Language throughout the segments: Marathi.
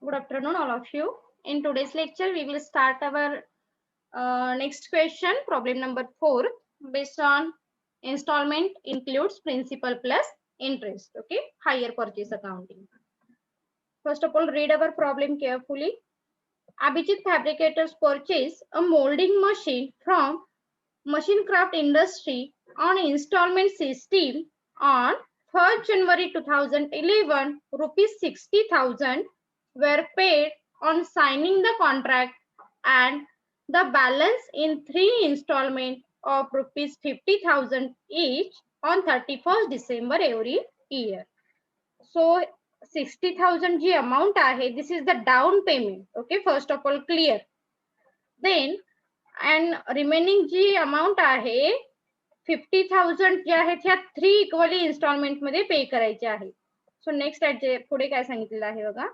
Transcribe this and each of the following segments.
Good afternoon, all of you. In today's lecture, we will start our next question, problem number 4, based on installment includes principal plus interest. Okay, higher purchase accounting. First of all, read our problem carefully. Abhijit Fabricators purchase a molding machine from Machine Craft Industry on installment system on 1st January 2011. Rupees 60,000 were paid on signing the contract and the balance in 3 installments of rupees 50,000 each on 31st December every year. So 60,000 G amount आहे, this is the down payment. Okay, first of all clear. Then and remaining G amount आहे 50,000 जे आहेत ह्या 3 इक्वली इन्स्टॉलमेंट मध्ये पे करायचे आहे. सो नेक्स्ट पुढे काय सांगितलेलं आहे बघा.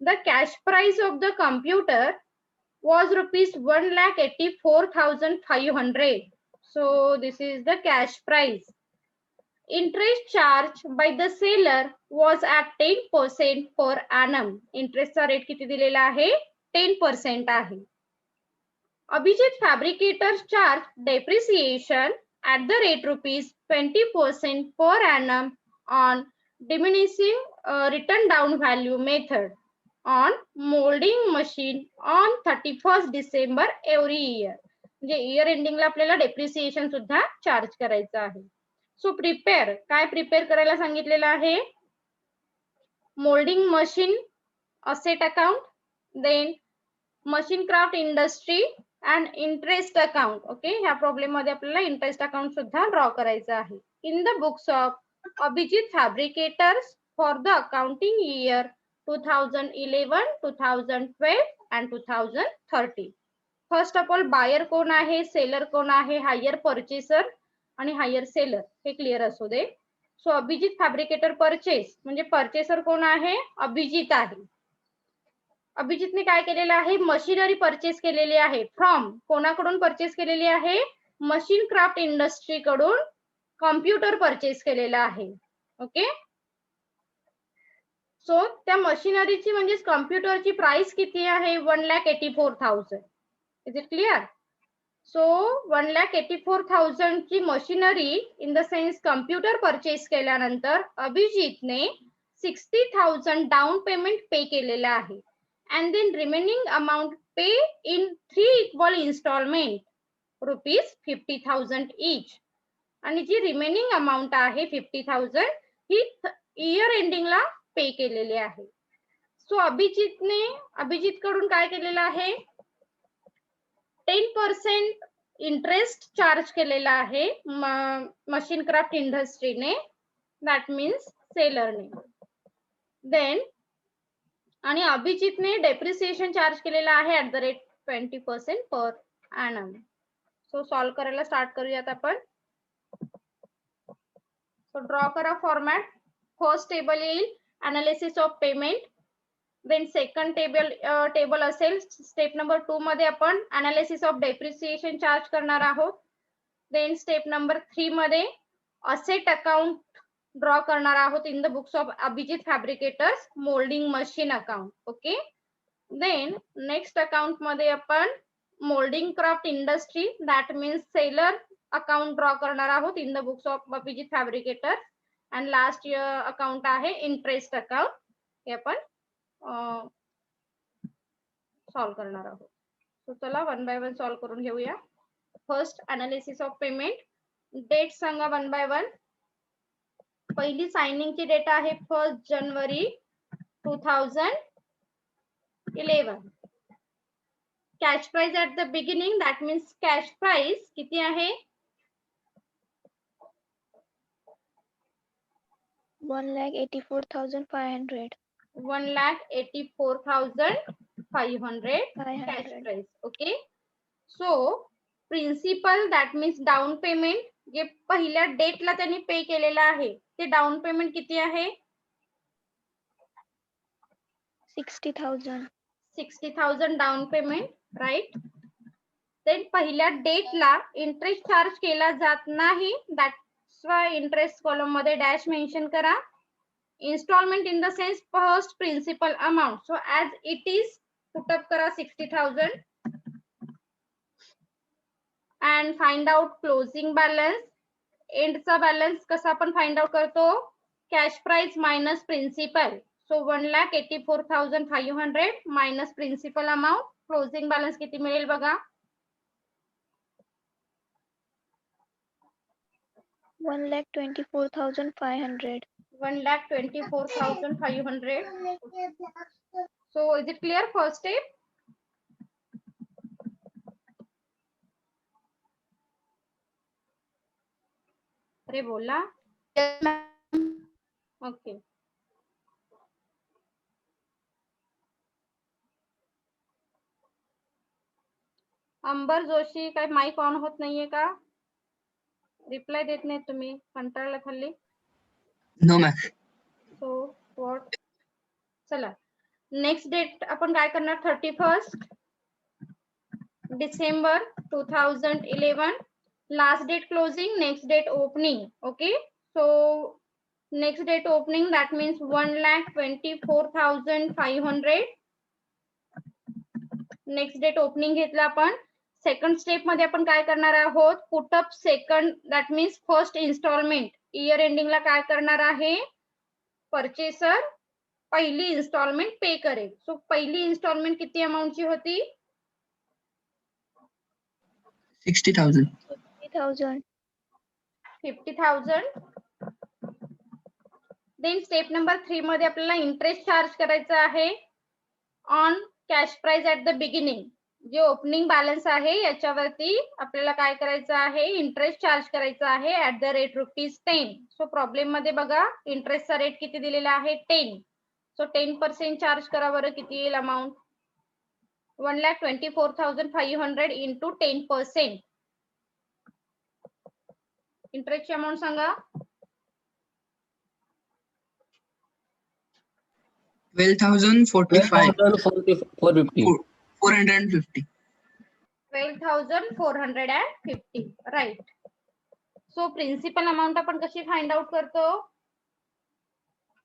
The cash price of the computer was rupees 1,84,500. So this is the cash price. Interest charged by the seller was at 10% per annum. Interest चा रेट किती दिलेला आहे? 10% आहे. Abhijit Fabricators charge depreciation at the rate rupees 20% per annum on diminishing written down value method on molding machine on 31st December every year. म्हणजे इयर एंडिंगला आपल्याला डेप्रिसिएशन सुद्धा चार्ज करायचं आहे. सो प्रिपेअर काय प्रिपेअर करायला सांगितलेलं आहे? Moulding machine asset account, then machine craft industry and interest account. Okay, ह्या प्रॉब्लेम मध्ये आपल्याला इंटरेस्ट अकाउंट सुद्धा ड्रॉ करायचं आहे. In the books of Abhijit fabricators for the accounting year 2011, 2012 and 2013. First of all buyer कोण आहे, सेलर कोण आहे, हायर परचेसर आणि हायर सेलर हे क्लिअर असू दे. सो अभिजित फॅब्रिकेटर परचेस म्हणजे परचेसर कोण आहे, अभिजित आहे. अभिजितने काय केलेलं आहे, मशिनरी परचेस केलेली आहे. फ्रॉम कोणाकडून परचेस केलेली आहे, मशीन क्राफ्ट इंडस्ट्री कडून कॉम्प्युटर परचेस केलेला आहे. ओके, सो त्या मशिनरीची म्हणजे कॉम्प्युटरची प्राइस किती आहे, 1,84,000. Is it clear? सो 1,84,000 ची machinery in the sense computer purchase केल्यानंतर अभिजितने 60,000 डाऊन पेमेंट पे केलेलं आहे. and then remaining amount pay in 3 equal installment rupees 50,000 each. आणि जी रिमेनिंग अमाउंट आहे 50,000 ही इयर एंडिंगला पे केलेली आहे. सो अभिजित कडून काय केलेलं आहे, 10% इंटरेस्ट चार्ज केलेला आहे मशीन क्राफ्ट इंडस्ट्रीने, दॅट मीन्स सेलरने. देन आणि अभिजितने डेप्रिसिएशन चार्ज केलेला आहे at the rate 20% per annum. So solve करायला स्टार्ट करूयात आपण. सो ड्रॉ करा फॉर्मॅट. फर्स्ट टेबल येईल analysis of payment, then second table असेल स्टेप नंबर 2 मध्ये आपण अनालिसिस ऑफ डेप्रिसिएशन चार्ज करणार आहोत. देन स्टेप नंबर 3 मध्ये असेट अकाउंट ड्रॉ करणार आहोत in the books of Abhijit fabricators moulding machine account. Okay, then next account मध्ये आपण moulding craft industry that means seller account draw करणार आहोत in the books of Abhijit fabricator. And last account आहे इंटरेस्ट अकाउंट, हे आपण सॉल्व करणार आहोत. सो चला वन बाय वन सॉल्व करून घेऊया. First analysis of payment. Date सांगा वन बाय वन. पहिली साइनिंगची डेट आहे 1st January 2011. Cash price at the beginning that means cash price किती आहे, 1,84,500. 1,84,500 cash price. Okay, so principal that means down payment जे पहिल्या डेटला त्यांनी पे केलेलं आहे ते डाऊन पेमेंट किती आहे, 60,000. 60,000 डाऊन पेमेंट, राईट. देन पहिल्या डेटला इंटरेस्ट चार्ज केला जात नाही, दॅट्स वाय इंटरेस्ट कॉलम मध्ये डॅश मेन्शन करा. installment in the sense first principal amount. So as it is, put up kara 60,000 and find out closing balance. एंडचा बॅलन्स कसा आपण फाइंड आउट करतो, cash price minus principal. So 1,84,500 minus principal amount. Closing balance किती मिळेल बघा. 1,24,500. 1,24,500. So is it clear first step? अरे बोला. ओके. अंबर जोशी, काय माइक ऑन होत नाहीये का? रिप्लाय देत नाही तुम्ही, कंटाळला खाल्ली. No ma'am. So what. चला नेक्स्ट डेट आपण काय करणार, 31 December 2011. Last date closing, next date opening. Okay. So next date opening that means 1,24,500. Next date opening घेतलं आपण. सेकंड स्टेप मध्ये आपण काय करणार आहोत, put up second that means first instalment. Year एंडिंगला काय करणार आहे, परचेसर पहिली इन्स्टॉलमेंट पे करेल. सो पहिली इन्स्टॉलमेंट किती अमाउंटची होती, 60,000. 50,000. 50,000. देन स्टेप नंबर 3 मध्ये आपल्याला इंटरेस्ट चार्ज करायचा आहे on cash price at the beginning. जे ओपनिंग बॅलन्स आहे याच्यावरती आपल्याला काय करायचं आहे, इंटरेस्ट चार्ज करायचा आहे at the rate ₹10. So problem मध्ये बघा इंटरेस्टचा रेट किती दिलेला आहे, 10. सो 10% चार्ज करा बरं, किती येईल अमाउंट, 1,24,500 इंटू 10%. इंटरेस्टची अमाउंट सांगा. 12,045. 450. 450. 12,450. राईट. सो प्रिन्सिपल अमाउंट आपण कशी फाइंड आउट करतो,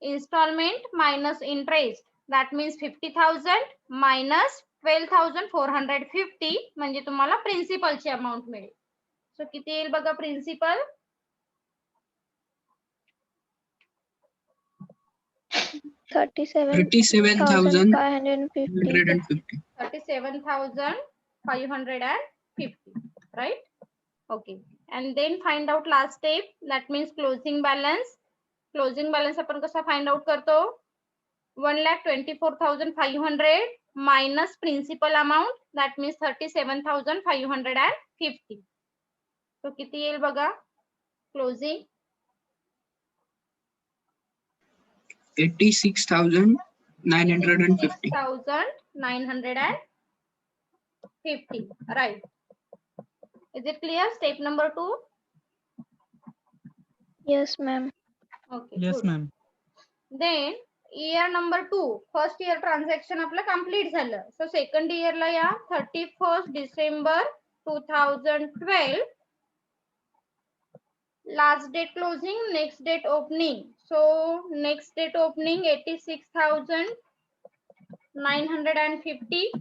installment minus interest that means 50,000 minus 12,450 म्हणजे तुम्हाला प्रिन्सिपलची अमाउंट मिळेल. सो किती येईल बघा principal, 37,550. 37,550. Right? Okay. And then find out last step. That means closing balance. Closing balance आपण कसा find out करतो, 1,24,500 minus principal amount. That means 37,550. So किती येईल बघा closing, 86,950. 86,950. Right. Is it clear? Step number 2. Yes, ma'am. Okay. Yes, good. ma'am. Then year number 2, first year transaction आपलं कंप्लीट झालं. सो सेकंड इयरला या 31 December 2012 last date closing, next date opening. So next date opening 86,950.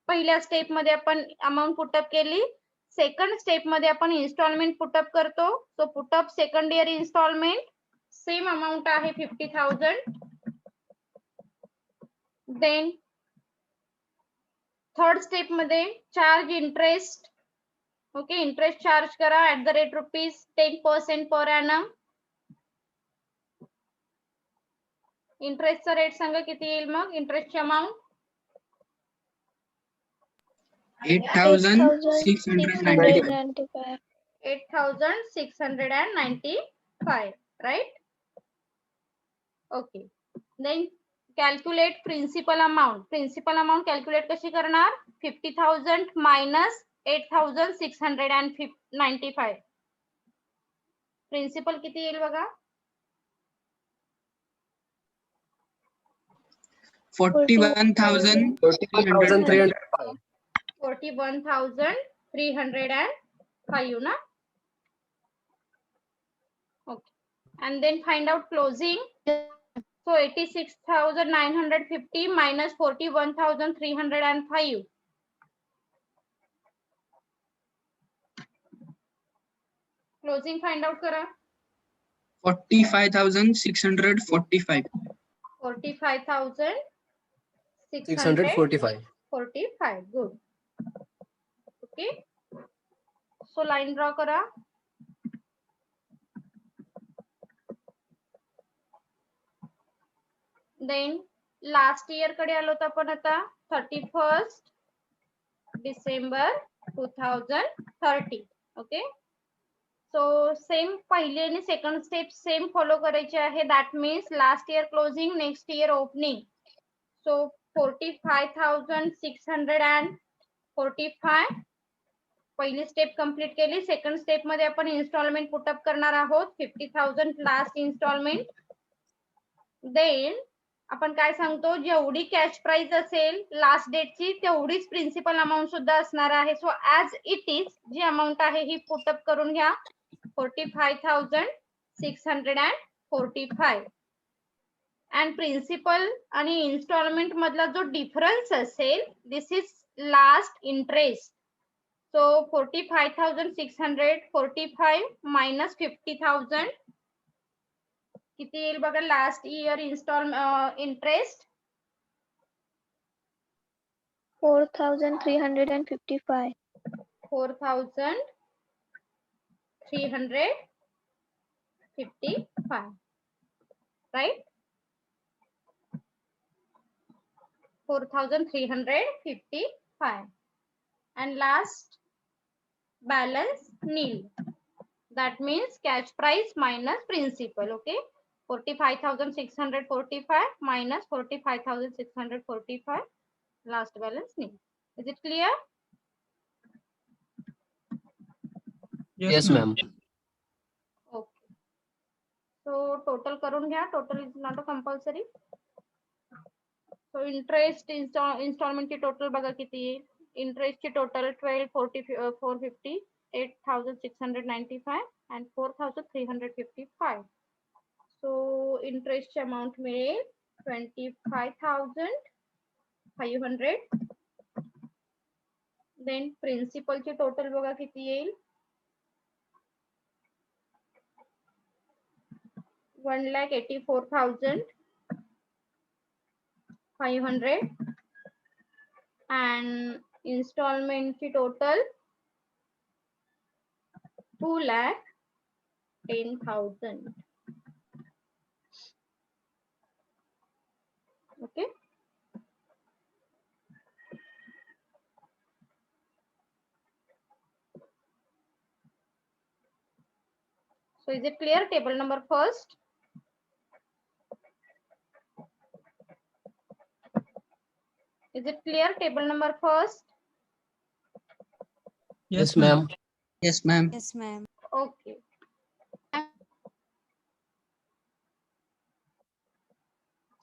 पहिल्या स्टेप मध्ये आपण अमाउंट पुटअप केली. सेकंड स्टेप मध्ये आपण इन्स्टॉलमेंट पुटअप करतो. So put up second year instalment, same amount आहे 50,000. देन थर्ड स्टेप मध्ये charge interest. Okay, interest charge करा at the rate ₹10% per annum. इंटरेस्टचा रेट सांगा किती येईल मग, इंटरेस्टची amount 8,695. 8,695. Right? Okay. Then calculate principal amount. Principal amount calculate कशी करणार, 50,000 minus 8,695. प्रिन्सिपल किती येईल बघा, 41,305. 41,305 ना. Okay. And then find out closing. So 86,950 minus 41,305. Closing find out करा. 45,645. 45,645. 645. Good. Okay. So line draw करा. Then last year कडे आलो तर आपण आता 31st December 2030. Okay. So same पहिली आणि सेकंड स्टेप सेम फॉलो करायचे आहे. That means last year closing, next year opening. So 45,645 पहिली स्टेप कंप्लीट केली. सेकंड स्टेप मध्ये आपण इन्स्टॉलमेंट पुटअप करणार आहोत 50,000 लास्ट इन्स्टॉलमेंट. देन आपण काय सांगतो, जेवढी कॅश प्राइस असेल लास्ट डेटची तेवढीच प्रिन्सिपल अमाऊंट सुद्धा असणार आहे. सो ऍज इट इज जी अमाऊंट आहे ही पुटअप करून घ्या. 45,645 अँड प्रिन्सिपल आणि इन्स्टॉलमेंट मधला जो डिफरन्स असेल this is last interest. So 45,645 minus 50,000 किती येईल बघा. Last year interest 4,355. 4,355. Right? 4,355. And last balance nil. That means cash price minus principal. Okay. 45,645 minus 45,645. Last balance nil. Is it clear? Yes, ma'am. Okay. So total करून घ्या. Total is not a compulsory. So interest installment ची total बघा किती आहे. Interest ची total 12,450, 8,695 and 4,355. So interest ची amount मिळेल 25,500. Then principal ची total बघा किती येईल. 1,84,500 and installment ची total 2,10,000. Okay. So is it clear? Table number first. Is it clear? Table number first. Yes, ma'am. Yes, ma'am. Yes, ma'am. Okay.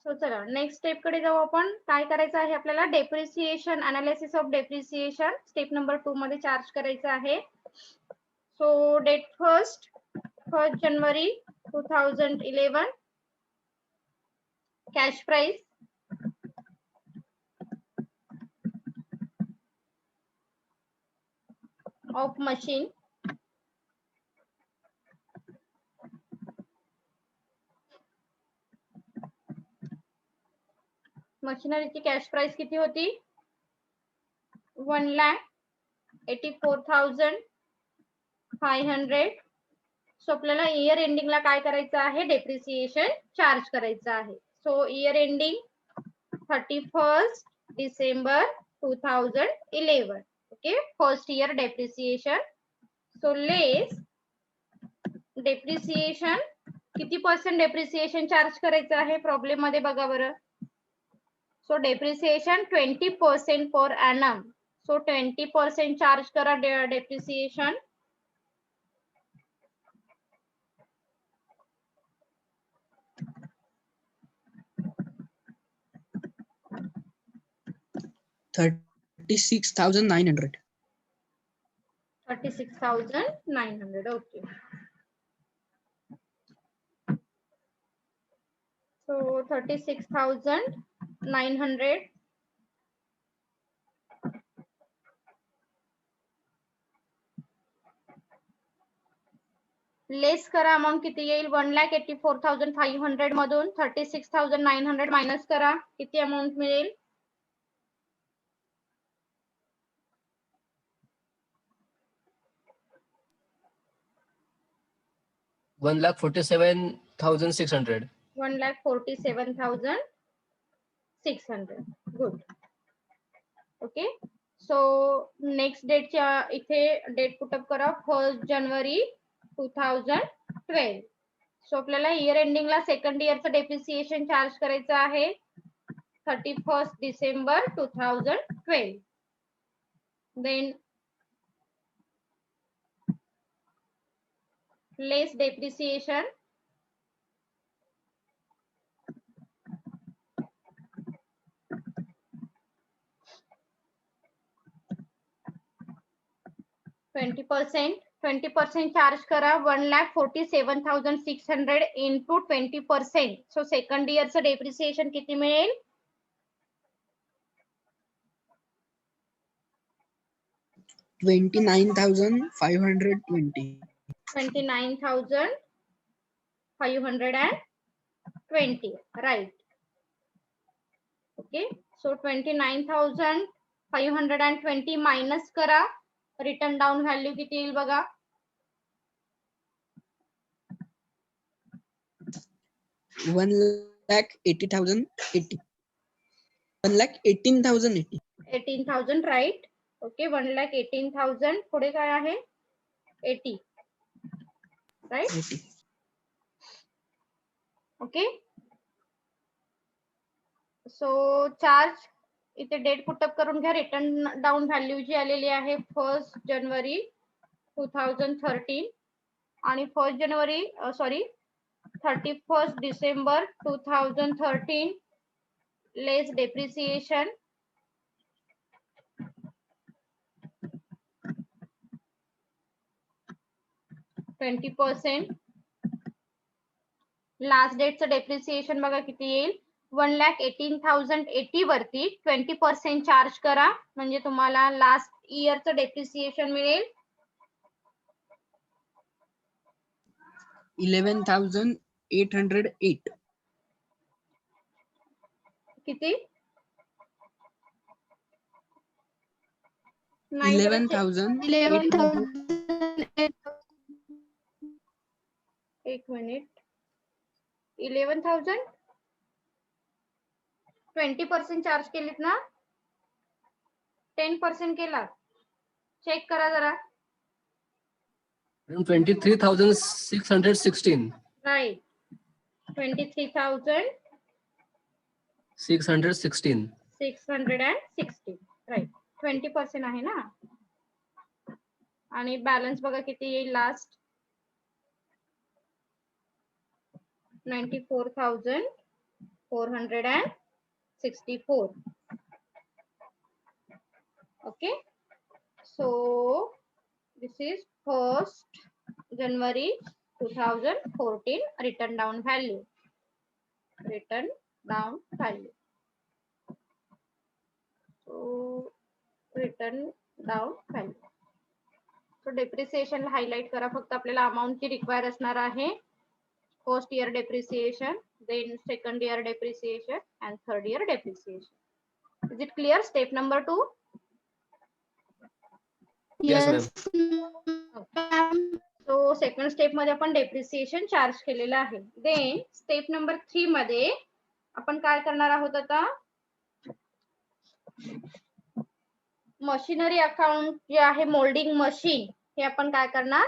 So चला नेक्स्ट स्टेप कडे जाऊ आपण. काय करायचं आहे आपल्याला, depreciation, analysis of depreciation step number 2 मध्ये चार्ज करायचं आहे. So date 1st January 2011 cash price of machine मशिनरीची कॅश प्राइस किती होती, 1,84,500. सो आपल्याला इयर एंडिंगला काय करायचं आहे, डेप्रिसिएशन चार्ज करायचं आहे. So year ending 31st December 2011. Okay, first year depreciation. So less depreciation किती % डेप्रिसिएशन चार्ज करायचं आहे प्रॉब्लेम मध्ये बघा बरं. सो डेप्रिसिएशन 20% पर annum. सो 20% चार्ज करा डेप्रिसिएशन. $36,900. 36,900. Okay. So 36,900. लेस करा, अमाउंट किती येईल? 1,84,500 मधून 36,900 मायनस करा, किती अमाउंट मिळेल? 1,47,600. 1,47,600. गुड. ओके. सो नेक्स्ट डेटच्या इथे डेट पुटअप करा, 1 जानेवारी 2012. सो आपल्याला इयर एंडिंगला सेकंड इयरचं डेप्रिसिएशन चार्ज करायचं आहे 31 December 2012. Than less depreciation, twenty percent charge करा, 1,47,600 इंटू 20%. सो सेकंड इयरचं डेप्रिसिएशन किती मिळेल? 29,520. 29,520. राईट. ओके. सो 29,520 मायनस करा, रिटर्न डाउन व्हॅल्यू किती येईल बघा? 1,80,080. 1,18,080. 18,000. राईट. ओके. 1,18,000 पुढे काय आहे? 80. राईट. 80. ओके. सो चार्ज इथे डेट पुटअप करून घ्या. रिटर्न डाउन व्हॅल्यू जी आलेली आहे 1 जानेवारी 2013 आणि 1 जानेवारी 31 December 2013 less depreciation, twenty percent. Last डेटचं डेप्रिसिएशन बघा किती येईल? 1,18,080 वरती 20% चार्ज करा, म्हणजे तुम्हाला लास्ट इयरचं डेप्रिसिएशन मिळेल 11,808. किती? 11,808. एक मिनिट. 11,000 20% चार्ज केलीत ना? 10% केला? चेक करा जरा. 23,616. राईट. 616. 23,616. राईट. 20% आहे ना. आणि बॅलन्स बघा किती येईल last? 94,464. Okay. So this is 1st January 2014 return down value. Return down value. So return down value. So depreciation highlight करा, फक्त आपल्याला अमाउंट ची रिक्वायर असणार आहे. First year depreciation, then second year depreciation and third year depreciation. Is it clear? Step number 2. Yes, ma'am. So second step मध्ये आपण डेप्रिसिएशन चार्ज केलेलं आहे. देन स्टेप नंबर 3 मध्ये आपण काय करणार आहोत आता? मशिनरी अकाउंट जे आहे, मोल्डिंग मशीन, हे आपण काय करणार?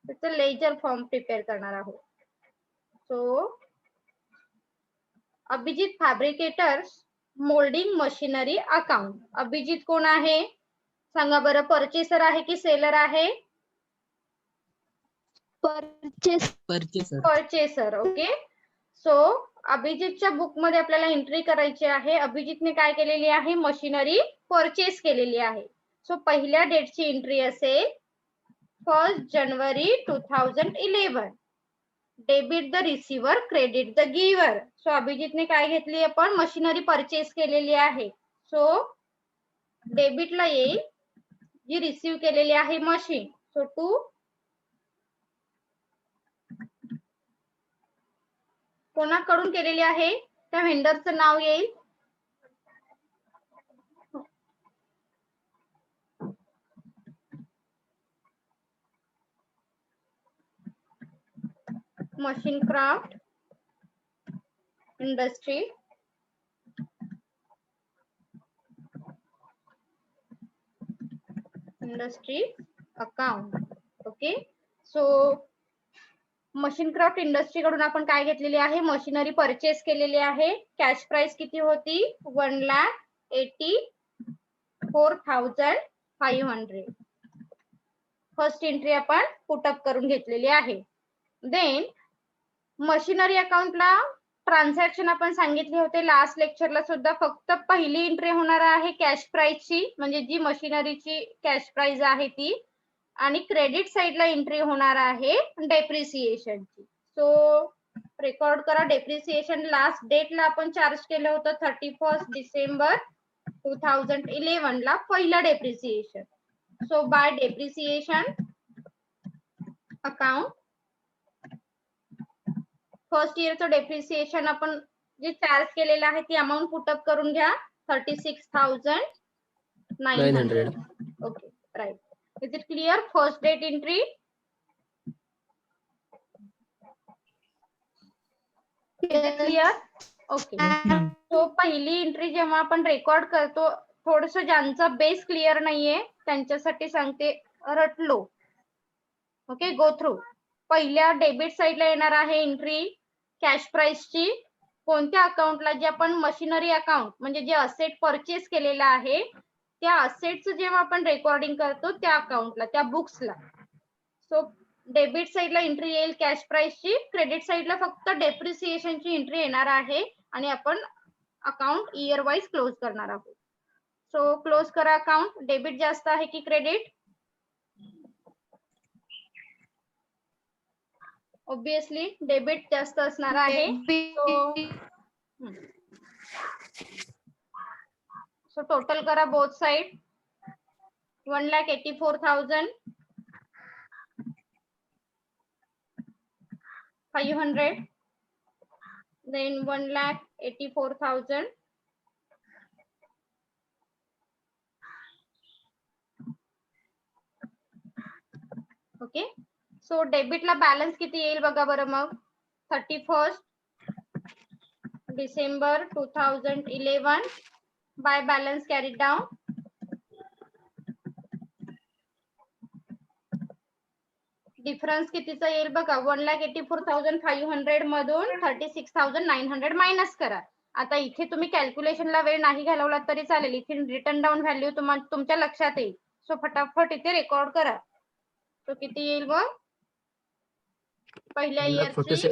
त्याचं लेजर फॉर्म प्रिपेअर करणार आहोत. So Abhijit fabricators moulding machinery account. Abhijit कोण आहे सांगा बरं? परचेसर आहे की सेलर आहे? परचेसर. ओके. सो अभिजितच्या बुक मध्ये आपल्याला एंट्री करायची आहे. अभिजितने काय केलेली आहे? मशिनरी परचेस केलेली आहे. सो पहिल्या डेटची एंट्री असेल 1 जानेवारी 2011. Debit the receiver credit the giver. So अभिजितने काय घेतली आपण मशिनरी परचेस केलेली आहे. सो डेबिटला येईल जी रिसिव्ह केलेली आहे मशीन. सो टू कोणाकडून केलेली आहे त्या व्हेंडरचं नाव येईल. Machine craft industry account. Okay. So machine craft industry कडून आपण काय घेतलेली आहे मशिनरी परचेस केलेली आहे. कॅश प्राइस किती होती 1,84,500. फर्स्ट एंट्री आपण पुटअप करून घेतलेली आहे. देन मशिनरी अकाउंटला ट्रान्झॅक्शन आपण सांगितले होते लास्ट लेक्चरला सुद्धा. फक्त पहिली एंट्री होणार आहे कॅश प्राइसची, म्हणजे जी मशिनरीची कॅश प्राइस आहे ती, आणि क्रेडिट साइडला एंट्री होणार आहे डेप्रिसिएशनची. सो रेकॉर्ड करा. डेप्रिसिएशन लास्ट डेटला आपण चार्ज केलं होतं 31 डिसेंबर 2011 ला पहिला depreciation. So by depreciation account first इयरचं डेप्रिसिएशन आपण जे चार्ज केलेलं आहे ती अमाऊंट पुटअप करून घ्या 36,900. Okay right. Is it clear? First date entry clear? Okay. So पहिली एंट्री जेव्हा आपण रेकॉर्ड करतो, थोडस ज्यांचा बेस क्लिअर नाहीये त्यांच्यासाठी सांगते, रटलो. Okay, go through. पहिल्या डेबिट साइडला येणार आहे एंट्री कॅश प्राइसची. कोणत्या अकाउंटला? जे आपण मशिनरी अकाउंट म्हणजे जे असेट परचेस केलेलं आहे त्या असेटचं जेव्हा आपण रेकॉर्डिंग करतो त्या अकाउंटला, त्या बुक्सला. सो डेबिट साइडला एंट्री येईल कॅश प्राइसची. क्रेडिट साइडला फक्त डेप्रिसिएशनची एंट्री येणार आहे आणि आपण अकाउंट इयर वाईज क्लोज करणार आहोत. सो क्लोज करा अकाउंट. डेबिट जास्त आहे की क्रेडिट? ऑब्विसली डेबिट जास्त असणार आहे. सो टोटल करा both side. 1,84,500. then 1,84,000. Okay. So डेबिटला बॅलन्स किती येईल बघा बरं मग. 31 December 2011 by balance carried down. Difference कितीचा येईल बघा. 1,84,500 मधून 36,900 मायनस करा. आता इथे तुम्ही कॅल्क्युलेशनला वेळ नाही घालवला तरी चालेल. इथे रिटर्न डाऊन व्हॅल्यू तुमच्या लक्षात येईल. सो फटाफट इथे रेकॉर्ड करा. तो किती येईल मग? पहिल्या इयरची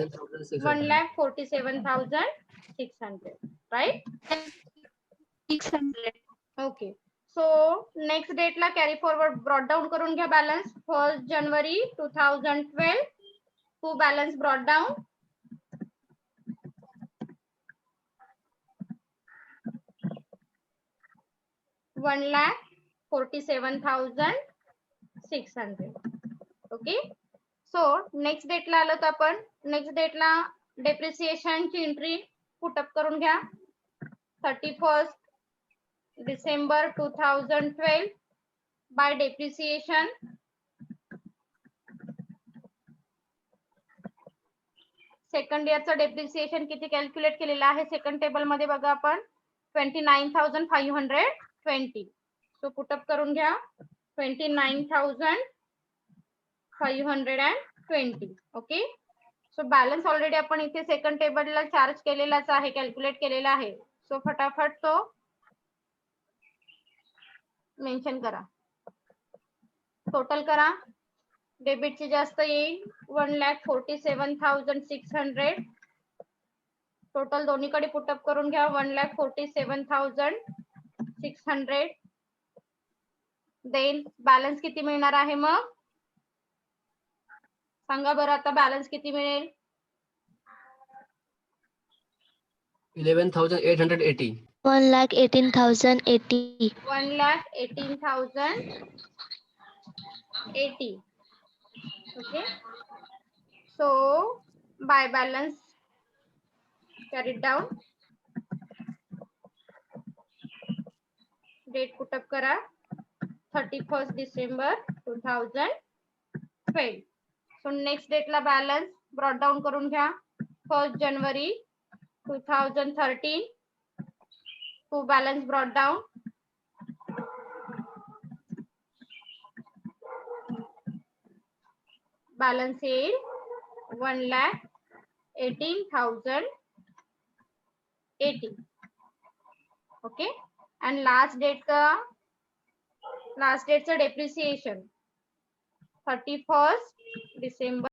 1,47,600. राईट? 600. ओके. सो नेक्स्ट डेटला कॅरी फॉरवर्ड ब्रॉट डाऊन करून घ्या बॅलन्स. 1 जानेवारी 2012 to balance brought down. $1,47,600. Okay. So next डेटला आलो तर आपण नेक्स्ट डेटला डेप्रिसिएशनची एंट्री पुटअप करून घ्या 31 डिसेंबर 2012 बाय डेप्रिसिएशन. सेकंड इयरचं डेप्रिसिएशन किती कॅल्क्युलेट केलेलं आहे सेकंड टेबल मध्ये बघा आपण 29,520. सो पुटअप करून घ्या 29,520. ओके. सो बॅलन्स ऑलरेडी आपण इथे सेकंड टेबलला चार्ज केलेलाच आहे, कॅल्क्युलेट केलेला आहे. सो फटाफट तो मेन्शन करा. टोटल करा. डेबिटची जास्त येईल 1,47,600. टोटल दोन्हीकडे पुटअप करून घ्या 1,47,600. देन बॅलन्स किती मिळणार आहे मग सांगा बरं. आता बॅलन्स किती मिळेल? 11,880. 1,18,080. 1,18,080. Okay. So by balance carried down. Date put up करा 31st December 2012. So next date ला balance brought down करून घ्या 1st January 2013 to balance brought down balance येईल 1,18,080. Okay. And last date चा depreciation 31st December